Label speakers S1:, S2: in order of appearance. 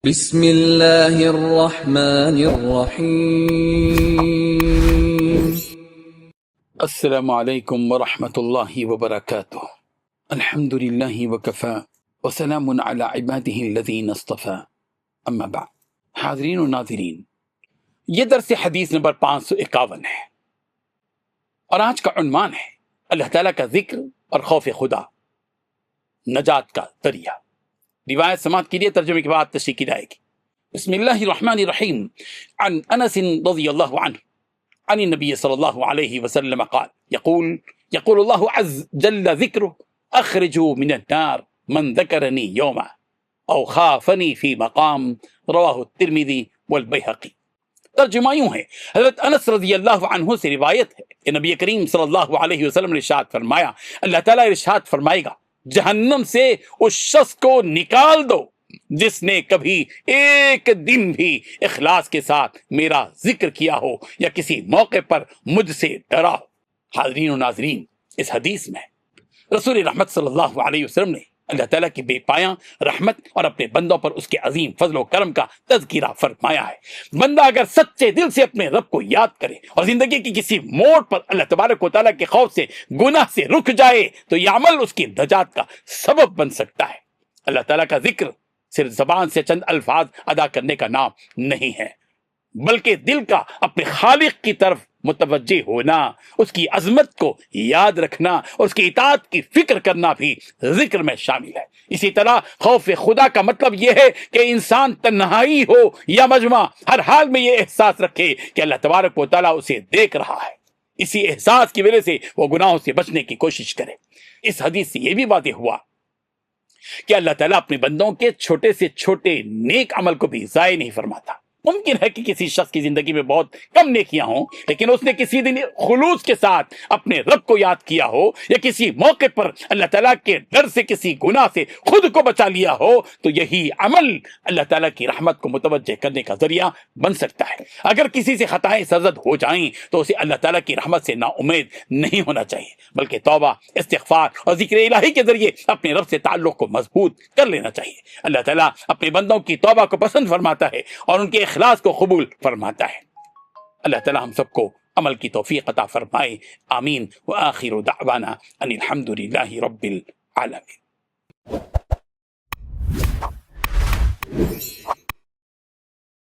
S1: بسم اللہ الرحمن الرحیم۔
S2: السلام علیکم ورحمۃ اللہ وبرکاتہ۔ الحمد للہ وکفی وسلام علی عبادہ الذین اصطفی، اما بعد۔ حاضرین و ناظرین، یہ درس حدیث نمبر 551 ہے اور آج کا عنوان ہے اللہ تعالیٰ کا ذکر اور خوف خدا نجات کا ذریعہ۔ روایت سماعت کیجیے، ترجمے کے بعد تشریح کی جائے گی۔ بسم اللہ الرحمن الرحیم۔ عن انس رضی اللہ عنہ عن النبی صلی اللہ علیہ وسلم قال یقول اللہ عز جل ذکرہ اخرجوا من النار من ذکرنی یوما او خافنی فی مقام، رواہ الترمذی والبیہقی۔ ترجمہ یوں ہے، حضرت انس رضی اللہ عنہ سے روایت ہے کہ نبی کریم صلی اللہ علیہ وسلم نے ارشاد فرمایا، اللہ تعالیٰ ارشاد فرمائے گا، جہنم سے اس شخص کو نکال دو جس نے کبھی ایک دن بھی اخلاص کے ساتھ میرا ذکر کیا ہو یا کسی موقع پر مجھ سے ڈرا ہو۔ حاضرین و ناظرین، اس حدیث میں رسول رحمت صلی اللہ علیہ وسلم نے اللہ تعالیٰ کی بے پایاں رحمت اور اپنے بندوں پر اس کے عظیم فضل و کرم کا تذکرہ فرمایا ہے۔ بندہ اگر سچے دل سے اپنے رب کو یاد کرے اور زندگی کی کسی موڑ پر اللہ تبارک و تعالیٰ کے خوف سے، گناہ سے رک جائے تو یہ عمل اس کی نجات کا سبب بن سکتا ہے۔ اللہ تعالیٰ کا ذکر صرف زبان سے چند الفاظ ادا کرنے کا نام نہیں ہے، بلکہ دل کا اپنے خالق کی طرف متوجہ ہونا، اس کی عظمت کو یاد رکھنا اور اس کی اطاعت کی فکر کرنا بھی ذکر میں شامل ہے۔ اسی طرح خوف خدا کا مطلب یہ ہے کہ انسان تنہائی ہو یا مجمع، ہر حال میں یہ احساس رکھے کہ اللہ تبارک و تعالیٰ اسے دیکھ رہا ہے۔ اسی احساس کی وجہ سے وہ گناہوں سے بچنے کی کوشش کرے۔ اس حدیث سے یہ بھی واضح ہوا کہ اللہ تعالیٰ اپنے بندوں کے چھوٹے سے چھوٹے نیک عمل کو بھی ضائع نہیں فرماتا۔ ممکن ہے کہ کسی شخص کی زندگی میں بہت کم نیکیاں ہوں، لیکن اس نے کسی دن خلوص کے ساتھ اپنے رب کو یاد کیا ہو یا کسی موقع پر اللہ تعالیٰ کے ڈر سے کسی گناہ سے خود کو بچا لیا ہو، تو یہی عمل اللہ تعالیٰ کی رحمت کو متوجہ کرنے کا ذریعہ بن سکتا ہے۔ اگر کسی سے خطائیں سرزد ہو جائیں تو اسے اللہ تعالیٰ کی رحمت سے نا امید نہیں ہونا چاہیے، بلکہ توبہ، استغفار اور ذکر الہی کے ذریعے اپنے رب سے تعلق کو مضبوط کر لینا چاہیے۔ اللہ تعالیٰ اپنے بندوں کی توبہ کو پسند فرماتا ہے اور ان کے اخلاص کو قبول فرماتا ہے۔ اللہ تعالیٰ ہم سب کو عمل کی توفیق عطا فرمائے، آمین۔ وآخر دعوانا ان الحمد للہ رب العالمین۔